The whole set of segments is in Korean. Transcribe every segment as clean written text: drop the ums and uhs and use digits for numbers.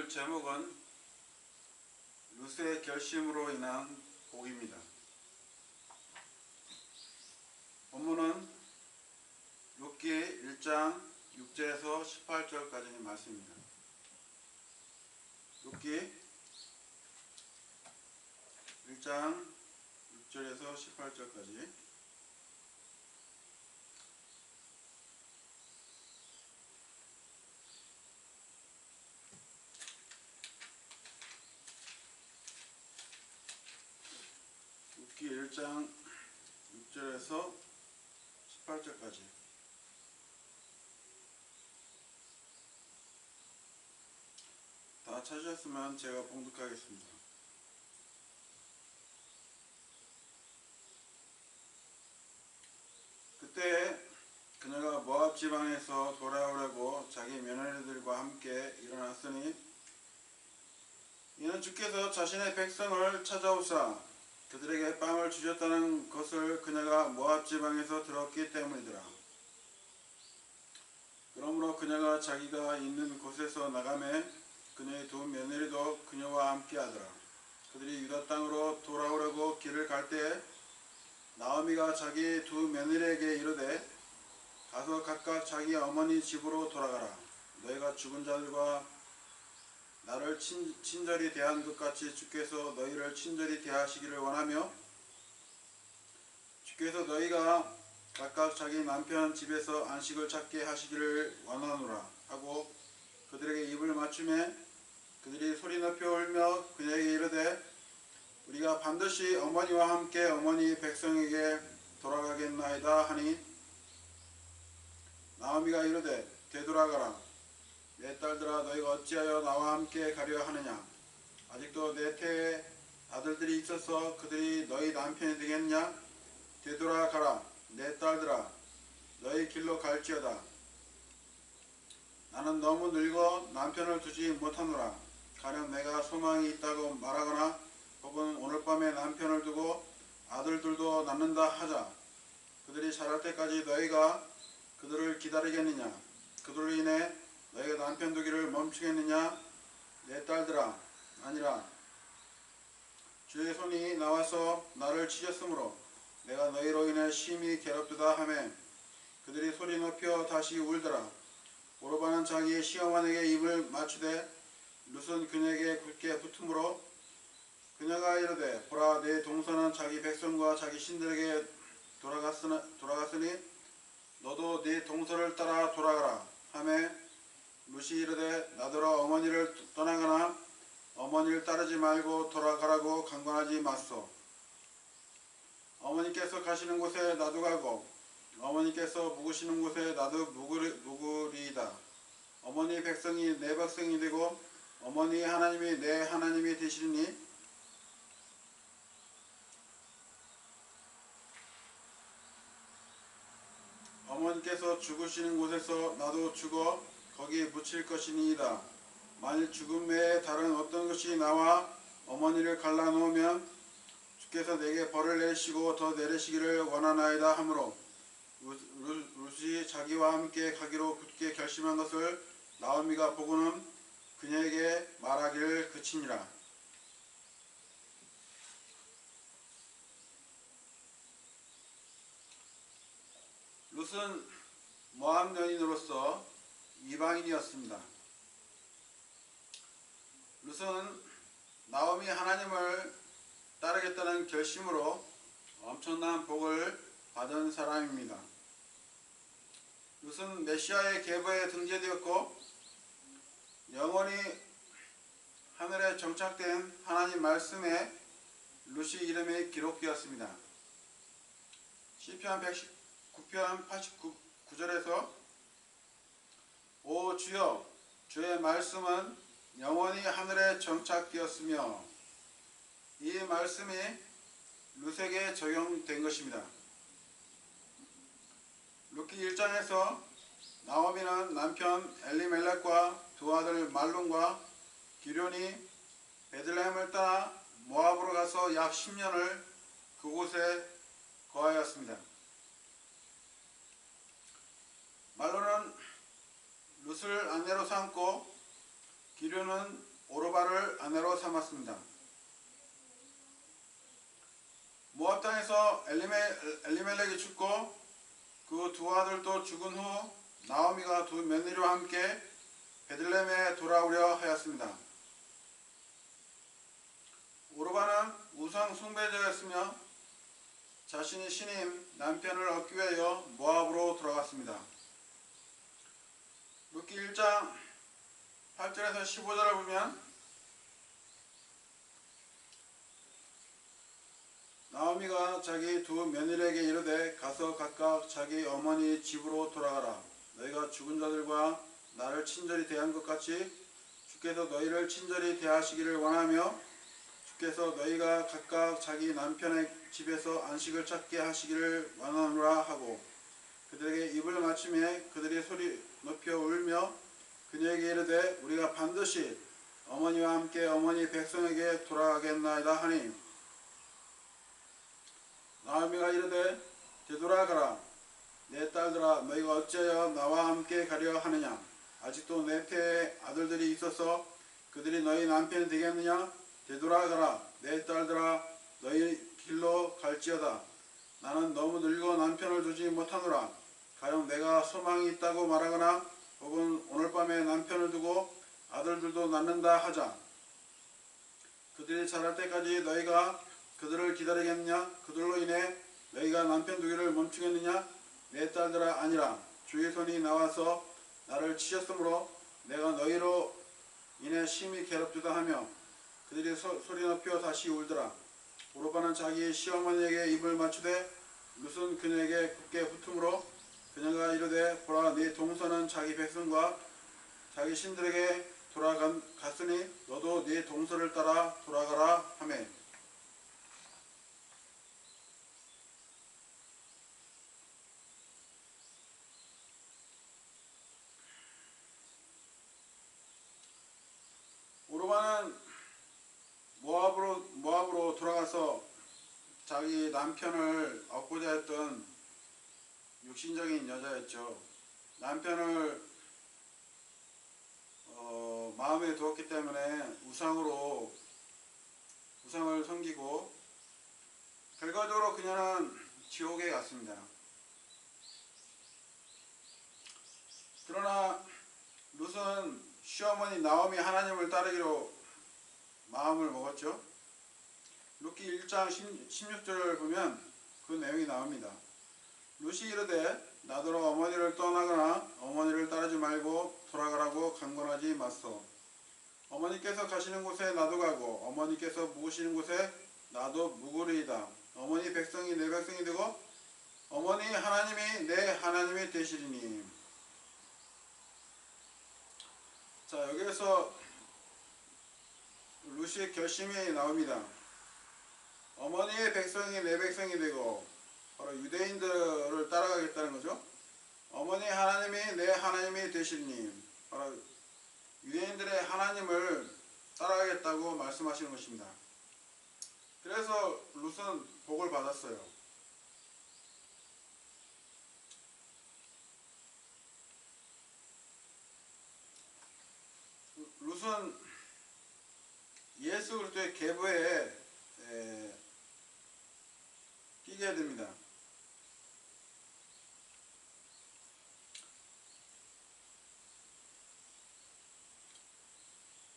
오늘 제목은 룻의 결심으로 인한 복입니다. 본문은 룻기 1장 6절에서 18절까지의 말씀입니다. 룻기 1장 6절에서 18절까지. 룻기 1장 6절에서 18절까지. 다 찾으셨으면 제가 봉독하겠습니다. 그때 그녀가 모압 지방에서 돌아오려고 자기 며느리들과 함께 일어났으니 이는 주께서 자신의 백성을 찾아오사 그들에게 빵을 주셨다는 것을 그녀가 모압 지방에서 들었기 때문이더라. 그러므로 그녀가 자기가 있는 곳에서 나가매 그녀의 두 며느리도 그녀와 함께 하더라. 그들이 유다 땅으로 돌아오려고 길을 갈 때 나오미가 자기 두 며느리에게 이르되 가서 각각 자기 어머니 집으로 돌아가라. 너희가 죽은 자들과 나를 친절히 대한 것 같이 주께서 너희를 친절히 대하시기를 원하며 주께서 너희가 각각 자기 남편 집에서 안식을 찾게 하시기를 원하노라 하고 그들에게 입을 맞추매 그들이 소리 높여 울며 그녀에게 이르되 우리가 반드시 어머니와 함께 어머니 백성에게 돌아가겠나이다 하니 나오미가 이르되 되돌아가라. 내 딸들아 너희가 어찌하여 나와 함께 가려 하느냐. 아직도 내 태에 아들들이 있어서 그들이 너희 남편이 되겠냐. 되돌아가라. 내 딸들아 너희 길로 갈지어다. 나는 너무 늙어 남편을 두지 못하노라. 가령 내가 소망이 있다고 말하거나 혹은 오늘 밤에 남편을 두고 아들들도 낳는다 하자. 그들이 자랄 때까지 너희가 그들을 기다리겠느냐. 그들로 인해 너희가 남편 두기를 멈추겠느냐. 내 딸들아 아니라 주의 손이 나와서 나를 치셨으므로 내가 너희로 인해 심히 괴롭도다 하매 그들이 소리 높여 다시 울더라. 오르바는 자기의 시어머니에게 입을 맞추되 룻은 그녀에게 굳게 붙으므로 그녀가 이르되 보라 내 동서는 자기 백성과 자기 신들에게 돌아갔으니 너도 네 동서를 따라 돌아가라 하매 룻이 이르되 나더러 어머니를 떠나거나 어머니를 따르지 말고 돌아가라고 강권하지 마소. 어머니께서 가시는 곳에 나도 가고 어머니께서 묵으시는 곳에 나도 묵으리이다. 어머니 백성이 내 백성이 되고 어머니 하나님이 내 하나님이 되시리니 어머니께서 죽으시는 곳에서 나도 죽어 거기에 묻힐 것이니이다. 만일 죽음 외에 다른 어떤 것이 나와 어머니를 갈라놓으면 주께서 내게 벌을 내리시고 더 내리시기를 원하나이다 하므로 룻이 자기와 함께 가기로 굳게 결심한 것을 나오미가 보고는 그녀에게 말하기를 그치니라. 룻은 모압 여인으로서 이방인이었습니다. 룻은 나오미 하나님을 따르겠다는 결심으로 엄청난 복을 받은 사람입니다. 룻은 메시아의 계보에 등재되었고 영원히 하늘에 정착된 하나님 말씀에 룻이 이름이 기록되었습니다. 시편 119편 89절에서 오 주여 주의 말씀은 영원히 하늘에 정착되었으며 이 말씀이 룻에게 적용된 것입니다. 룻기 1장에서 나오미는 남편 엘리멜렉과 두 아들 말론과 기련이 베들레헴을 떠나 모압으로 가서 약 10년을 그곳에 거하였습니다. 말론은 룻을 아내로 삼고 기련은 오르바를 아내로 삼았습니다. 모압 땅에서 엘리멜렉이 죽고 그 두 아들도 죽은 후 나오미가 두 며느리와 함께 베들레헴에 돌아오려 하였습니다. 오르바는 우상 숭배자였으며 자신이 신임 남편을 얻기 위하여 모압으로 돌아갔습니다. 룻기 1장 8절에서 15절을 보면 나오미가 자기 두 며느리에게 이르되 가서 각각 자기 어머니 집으로 돌아가라. 너희가 죽은 자들과 나를 친절히 대한 것 같이 주께서 너희를 친절히 대하시기를 원하며 주께서 너희가 각각 자기 남편의 집에서 안식을 찾게 하시기를 원하노라 하고 그들에게 입을 맞춤에 그들이 소리 높여 울며 그녀에게 이르되 우리가 반드시 어머니와 함께 어머니 백성에게 돌아가겠나이다 하니 나오미가 이르되 되돌아가라. 내 딸들아 너희가 어찌하여 나와 함께 가려 하느냐. 아직도 내 태에 아들들이 있어서 그들이 너희 남편이 되겠느냐. 되돌아가라. 내 딸들아 너희 길로 갈지어다. 나는 너무 늙어 남편을 두지 못하노라. 가령 내가 소망이 있다고 말하거나 혹은 오늘 밤에 남편을 두고 아들들도 낳는다 하자. 그들이 자랄 때까지 너희가 그들을 기다리겠느냐. 그들로 인해 너희가 남편 두기를 멈추겠느냐. 내 딸들아 아니라 주의 손이 나와서 나를 치셨으므로 내가 너희로 인해 심히 괴롭히다 하며 그들이 소리 높여 다시 울더라. 오르바는 자기 시어머니에게 입을 맞추되 룻은 그녀에게 굳게 붙음으로 그녀가 이르되 보라 네 동서는 자기 백성과 자기 신들에게 돌아갔으니 너도 네 동서를 따라 돌아가라 하매 오르바는 모압으로 돌아가서 자기 남편을 얻고자 했던 육신적인 여자였죠. 남편을 마음에 두었기 때문에 우상을 섬기고 결과적으로 그녀는 지옥에 갔습니다. 그러나 룻은 시어머니 나오미 하나님을 따르기로 마음을 먹었죠. 룻기 1장 16절을 보면 그 내용이 나옵니다. 룻이 이르되 나더러 어머니를 떠나거나 어머니를 따르지 말고 돌아가라고 강권하지 마소. 어머니께서 가시는 곳에 나도 가고 어머니께서 묵으시는 곳에 나도 묵으리이다. 어머니 백성이 내 백성이 되고 어머니 하나님이 내 하나님이 되시리니. 자, 여기에서 룻의 결심이 나옵니다. 어머니의 백성이 내 백성이 되고 바로 유대인들을 따라가겠다는 거죠. 어머니 하나님이 내 하나님이 되시리니 바로 유대인들의 하나님을 따라가겠다고 말씀하시는 것입니다. 그래서 룻은 복을 받았어요. 룻은 예수 그리스도의 계보에 끼게 됩니다.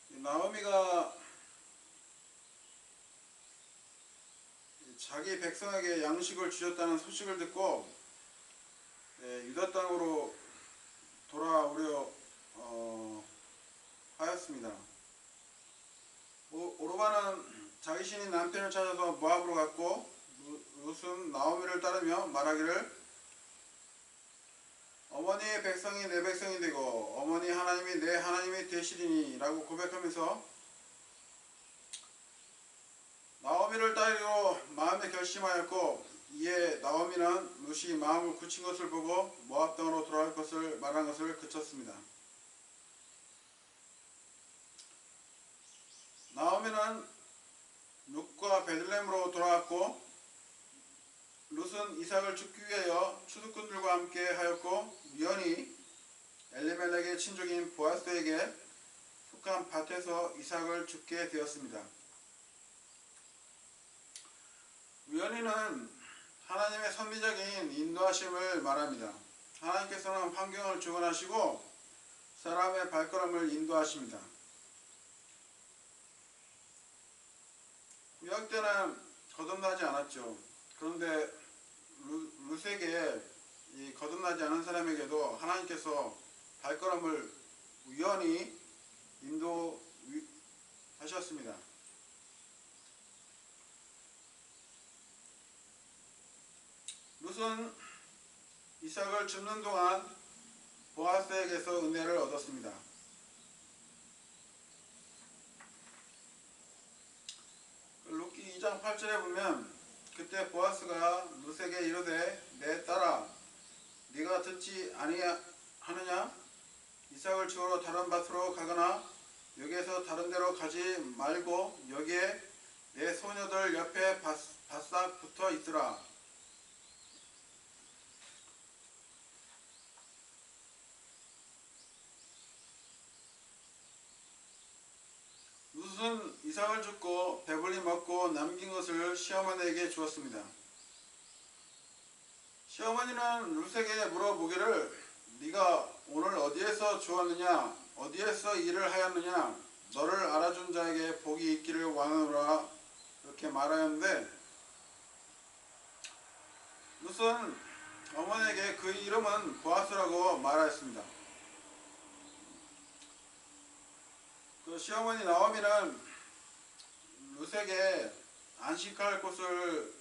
나오미가 자기 백성에게 양식을 주셨다는 소식을 듣고 유다 땅으로 돌아오려 하였습니다. 오르바는 자기 신인 남편을 찾아서 모압으로 갔고 룻은 나오미를 따르며 말하기를 어머니의 백성이 내 백성이 되고 어머니 하나님이 내 하나님이 되시리니 라고 고백하면서 나오미를 따르기로 마음에 결심하였고 이에 나오미는 룻이 마음을 굳힌 것을 보고 모압 땅으로 돌아갈 것을 말한 것을 그쳤습니다. 나오미는 룻과 베들레헴으로 돌아왔고 룻은 이삭을 죽기 위하여 추수꾼들과 함께 하였고 미연이 엘리멜렉의 친족인 보아스에게 속한 밭에서 이삭을 죽게 되었습니다. 우연히는 하나님의 섭리적인 인도하심을 말합니다. 하나님께서는 환경을 주관하시고 사람의 발걸음을 인도하십니다. 구약 때는 거듭나지 않았죠. 그런데 룻에게 이 거듭나지 않은 사람에게도 하나님께서 발걸음을 우연히 인도하셨습니다. 룻은 이삭을 줍는 동안 보아스에게서 은혜를 얻었습니다. 룻기 2장 8절에 보면 그때 보아스가 룻에게 이르되 내 딸아 네가 듣지 아니하느냐? 이삭을 주우러 다른 밭으로 가거나 여기에서 다른 데로 가지 말고 여기에 내 소녀들 옆에 바싹 붙어 있으라. 룻은 이삭을 줍고 배불리 먹고 남긴 것을 시어머니에게 주었습니다. 시어머니는 룻에게 물어보기를 네가 오늘 어디에서 주었느냐? 어디에서 일을 하였느냐? 너를 알아준 자에게 복이 있기를 원하노라. 이렇게 말하였는데 룻은 어머니에게 그 이름은 보아스라고 말하였습니다. 그 시어머니 나오미는 룻에게 안식할 곳을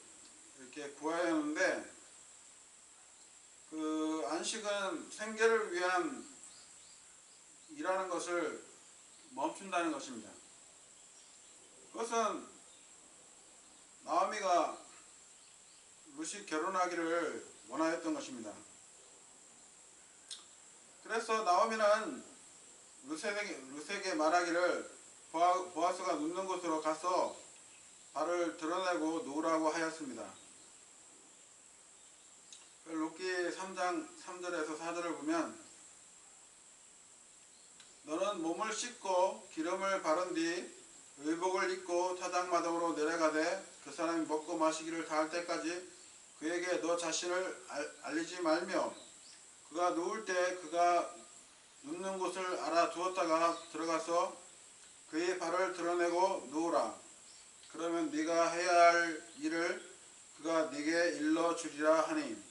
이렇게 구하여 하는데 그 안식은 생계를 위한 일하는 것을 멈춘다는 것입니다. 그것은 나오미가 룻이 결혼하기를 원하였던 것입니다. 그래서 나오미는 룻에게 말하기를 보아스가 눕는 곳으로 가서 발을 드러내고 누우라고 하였습니다. 룻기 3장 3절에서 4절을 보면 너는 몸을 씻고 기름을 바른 뒤 의복을 입고 타작마당으로 내려가되 그 사람이 먹고 마시기를 다할 때까지 그에게 너 자신을 알리지 말며 그가 누울 때 그가 눕는 곳을 알아두었다가 들어가서 그의 발을 드러내고 누우라. 그러면 네가 해야 할 일을 그가 네게 일러주리라 하니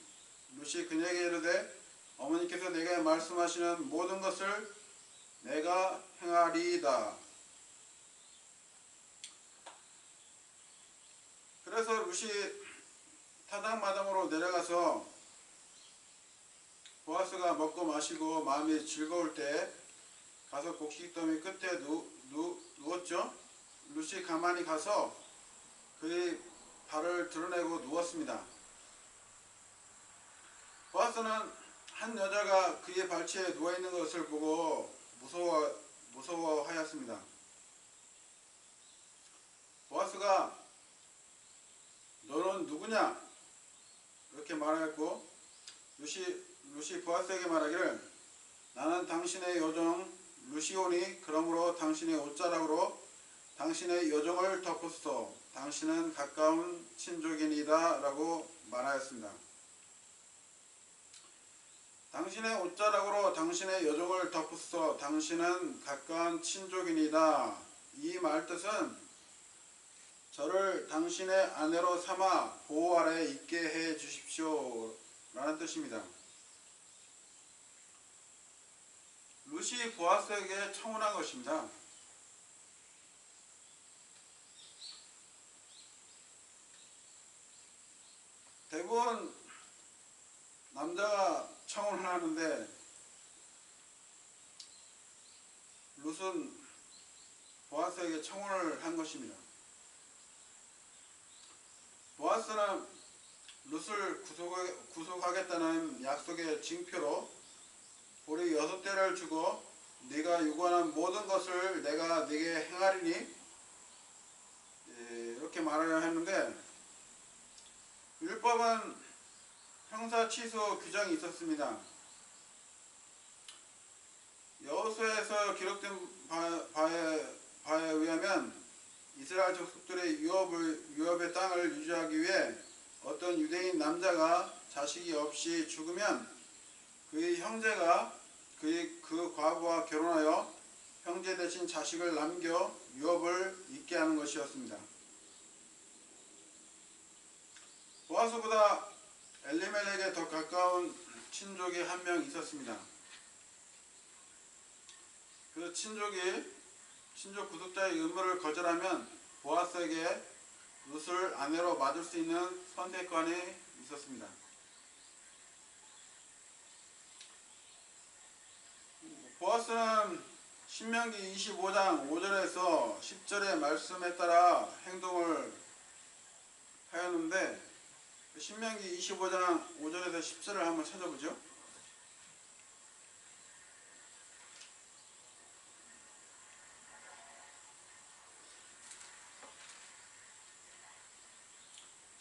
룻이 그녀에게 이르되 어머니께서 내게 말씀하시는 모든 것을 내가 행하리이다. 그래서 룻이 타작마당으로 내려가서 보아스가 먹고 마시고 마음이 즐거울 때 가서 곡식더미 끝에 누웠죠. 룻이 가만히 가서 그의 발을 드러내고 누웠습니다. 보아스는 한 여자가 그의 발치에 누워있는 것을 보고 무서워하였습니다. 보아스가 너는 누구냐? 이렇게 말하였고 룻이 보아스에게 말하기를 나는 당신의 여종 룻이오니 그러므로 당신의 옷자락으로 당신의 여종을 덮으소서. 당신은 가까운 친족이니이다 라고 말하였습니다. 당신의 옷자락으로 당신의 여종을 덮으소서. 당신은 가까운 친족이니이다. 이 말뜻은 저를 당신의 아내로 삼아 보호 아래 있게 해 주십시오 라는 뜻입니다. 룻이 보아스에게 청혼한 것입니다. 대부분 남자가 청혼을 하는데 룻은 보아스에게 청혼을 한 것입니다. 보아스는 룻을 구속하겠다는 약속의 징표로 보리 6대를 주고 네가 요구하는 모든 것을 내가 네게 행하리니 이렇게 말하려 했는데 율법은 형사 취소 규정이 있었습니다. 여호수아에서 기록된 바에 의하면 이스라엘 족속들의 유업의 땅을 유지하기 위해 어떤 유대인 남자가 자식이 없이 죽으면 그의 형제가 그 과부와 결혼하여 형제 대신 자식을 남겨 유업을 잇게 하는 것이었습니다. 보아스보다 엘리멜렉에 더 가까운 친족이 한 명 있었습니다. 그 친족 구속자의 의무를 거절하면 보아스에게 룻을 아내로 맡을 수 있는 선택권이 있었습니다. 보아스는 신명기 25장 5절에서 10절의 말씀에 따라 행동을 하였는데 신명기 25장 5절에서 10절을 한번 찾아보죠.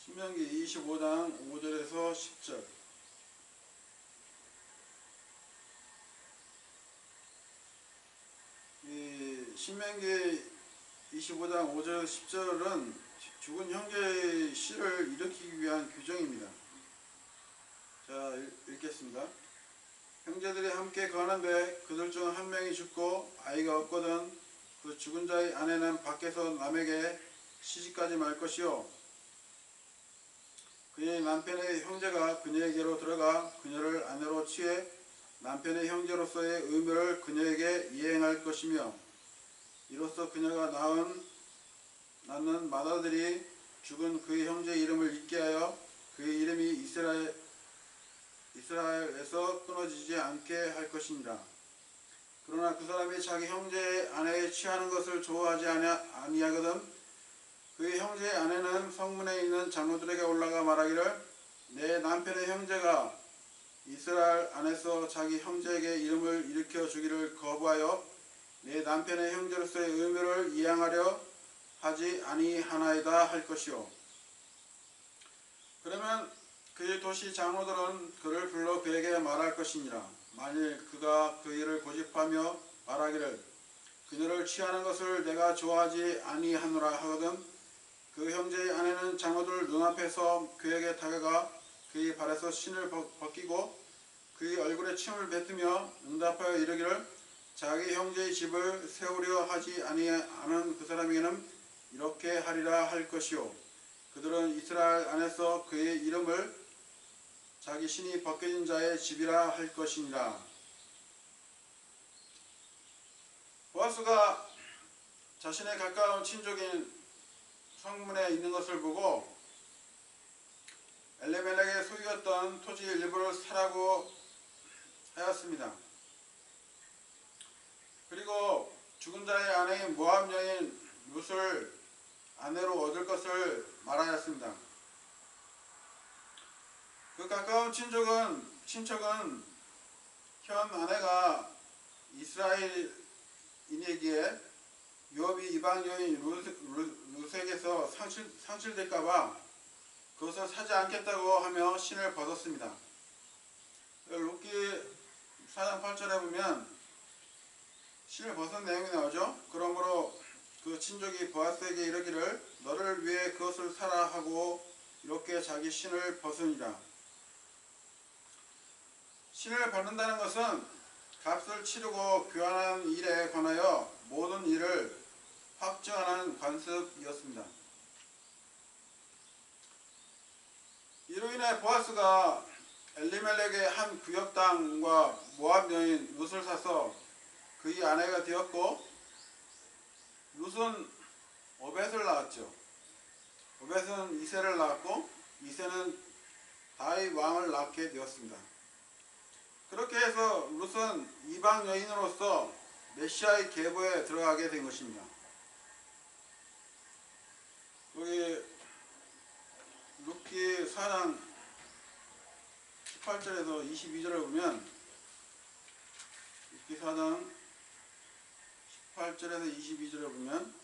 신명기 25장 5절에서 10절. 이 신명기 25장 5절 10절은 죽은 형제의 씨를 일으키기 위한 규정입니다. 자, 읽겠습니다. 형제들이 함께 거하는데 그들 중 한 명이 죽고 아이가 없거든 그 죽은 자의 아내는 밖에서 남에게 시집가지 말 것이요 그의 남편의 형제가 그녀에게로 들어가 그녀를 아내로 취해 남편의 형제로서의 의무를 그녀에게 이행할 것이며 이로써 그녀가 낳는 맏아들이 죽은 그의 형제의 이름을 잊게 하여 그의 이름이 이스라엘에서 끊어지지 않게 할 것이니라. 그러나 그 사람이 자기 형제의 아내에 취하는 것을 좋아하지 아니하거든 그의 형제의 아내는 성문에 있는 장로들에게 올라가 말하기를 내 남편의 형제가 이스라엘 안에서 자기 형제에게 이름을 일으켜 주기를 거부하여 내 남편의 형제로서의 의무를 이행하려 하지 아니하나이다 할 것이요. 그러면 그의 도시 장로들은 그를 불러 그에게 말할 것이니라. 만일 그가 그 일을 고집하며 말하기를 그녀를 취하는 것을 내가 좋아하지 아니하노라 하거든 그 형제의 아내는 장로들 눈앞에서 그에게 다가가 그의 발에서 신을 벗기고 그의 얼굴에 침을 뱉으며 응답하여 이르기를 자기 형제의 집을 세우려 하지 아니하는 그 사람에게는 이렇게 하리라 할 것이요 그들은 이스라엘 안에서 그의 이름을 자기 신이 벗겨진 자의 집이라 할 것이니라. 보아스가 자신의 가까운 친족인 성문에 있는 것을 보고 엘리멜렉의 소유였던 토지 일부를 사라고 하였습니다. 그리고 죽은 자의 아내인 모압 여인 룻을 아내로 얻을 것을 말하였습니다. 그 가까운 친척은 현 아내가 이스라엘인에게 유업이 이방 여인 룻에게서 상실될까봐 그것을 사지 않겠다고 하며 신을 벗었습니다. 룻기 4장 8절에 보면 신을 벗은 내용이 나오죠. 그러므로 그 친족이 보아스에게 이르기를 너를 위해 그것을 사라 하고 이렇게 자기 신을 벗으니라. 신을 벗는다는 것은 값을 치르고 교환하는 일에 관하여 모든 일을 확정하는 관습이었습니다. 이로 인해 보아스가 엘리멜렉의 한 구역 땅과 모압 여인 룻을 사서 그의 아내가 되었고 룻은 오벳을 낳았죠. 오벳은 이새를 낳았고 이새는 다윗 왕을 낳게 되었습니다. 그렇게 해서 룻은 이방 여인으로서 메시아의 계보에 들어가게 된 것입니다. 여기 룻기 4장 18절에서 22절을 보면 룻기 4장 18절에서 22절을 보면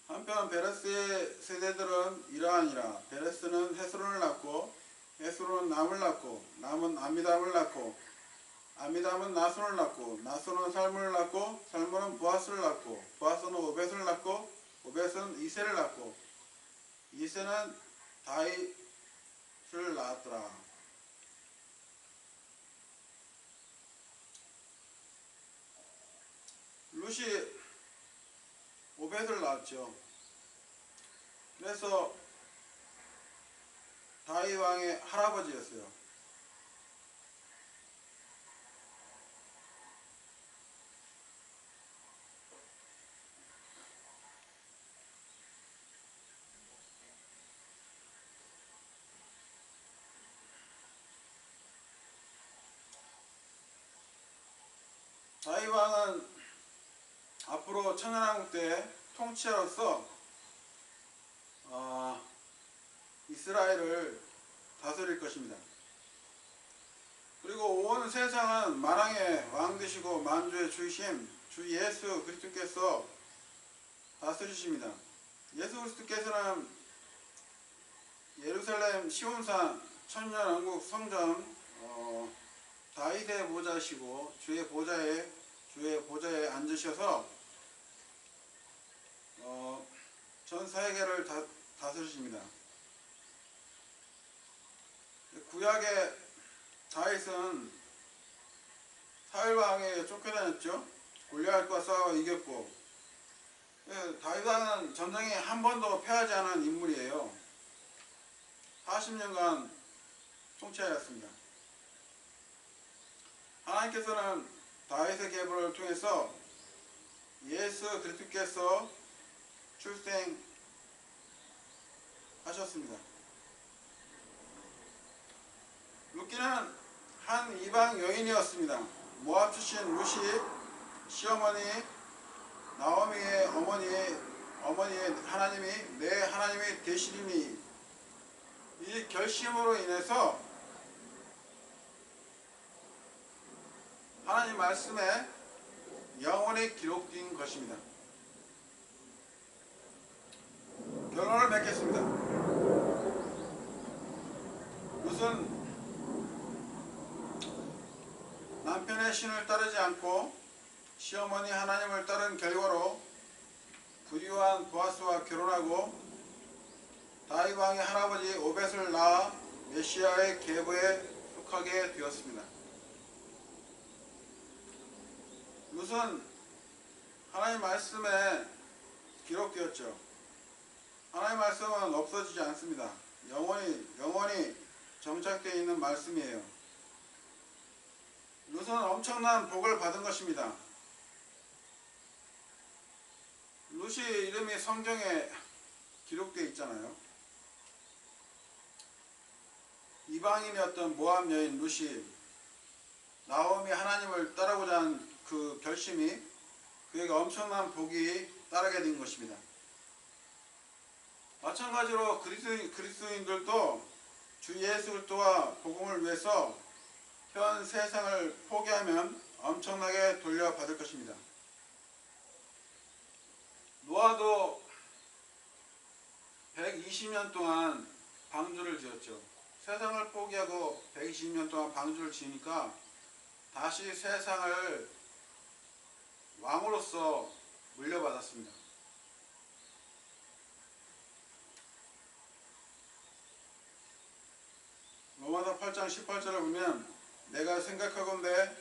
한편 베레스의 세대들은 이러하니라. 베레스는 헤스론을 낳고 헤스론은 남을 낳고 남은 아미담을 낳고 아미담은 나손을 낳고 나손은 살문을 낳고 살문은 보아스를 낳고 보아스는 오벳을 낳고 오벳은 이새를 낳고 이새는 다윗을 낳았더라. 룻이 오벳을 낳았죠. 그래서 다윗 왕의 할아버지였어요. 다윗 왕은 앞으로 천연왕국 때 통치자로서 이스라엘을 다스릴 것입니다. 그리고 온 세상은 만왕의 왕 되시고 만주의 주이신 주 예수 그리스도께서 다스리십니다. 예수 그리스도께서는 예루살렘 시온산 천년왕국 성전 다윗의 보좌시고 주의 보좌에 앉으셔서 전 세계를 다스리십니다. 구약의 다윗은 사울 왕에게 쫓겨다녔죠. 골리앗과 싸워 이겼고, 다윗 왕은 전쟁에 한 번도 패하지 않은 인물이에요. 40년간 통치하였습니다. 하나님께서는 다윗의 계보를 통해서 예수 그리스도께서 출생하셨습니다. 룻기는 한 이방 여인이었습니다. 모압 출신 룻이 시어머니 나오미의 어머니의 하나님이 내 하나님이 되시리니 이 결심으로 인해서 하나님 말씀에 영원히 기록된 것입니다. 결론을 맺겠습니다. 룻은 남편의 신을 따르지 않고 시어머니 하나님을 따른 결과로 부유한 보아스와 결혼하고 다윗 왕의 할아버지 오벳을 낳아 메시아의 계보에 속하게 되었습니다. 룻은 하나님 말씀에 기록되었죠. 하나님 말씀은 없어지지 않습니다. 영원히 정착되어 있는 말씀이에요. 룻은 엄청난 복을 받은 것입니다. 룻이 이름이 성경에 기록되어 있잖아요. 이방인이었던 모압 여인 룻이 나오미 하나님을 따르고자 한 그 결심이 그에게 엄청난 복이 따르게 된 것입니다. 마찬가지로 그리스도인들도 주 예수 그리스도와 복음을 위해서 현 세상을 포기하면 엄청나게 돌려받을 것입니다. 노아도 120년 동안 방주를 지었죠. 세상을 포기하고 120년 동안 방주를 지으니까 다시 세상을 왕으로서 물려받았습니다. 로마서 8장 18절을 보면 내가 생각하건대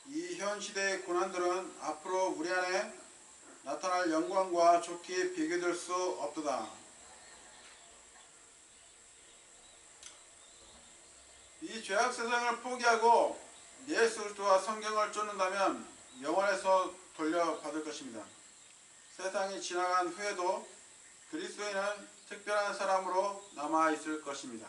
이 현 시대의 고난들은 앞으로 우리 안에 나타날 영광과 좋게 비교될 수 없도다. 이 죄악 세상을 포기하고 예수 그리스도와 성경을 쫓는다면 영원에서 돌려받을 것입니다. 세상이 지나간 후에도 그리스도인은 특별한 사람으로 남아 있을 것입니다.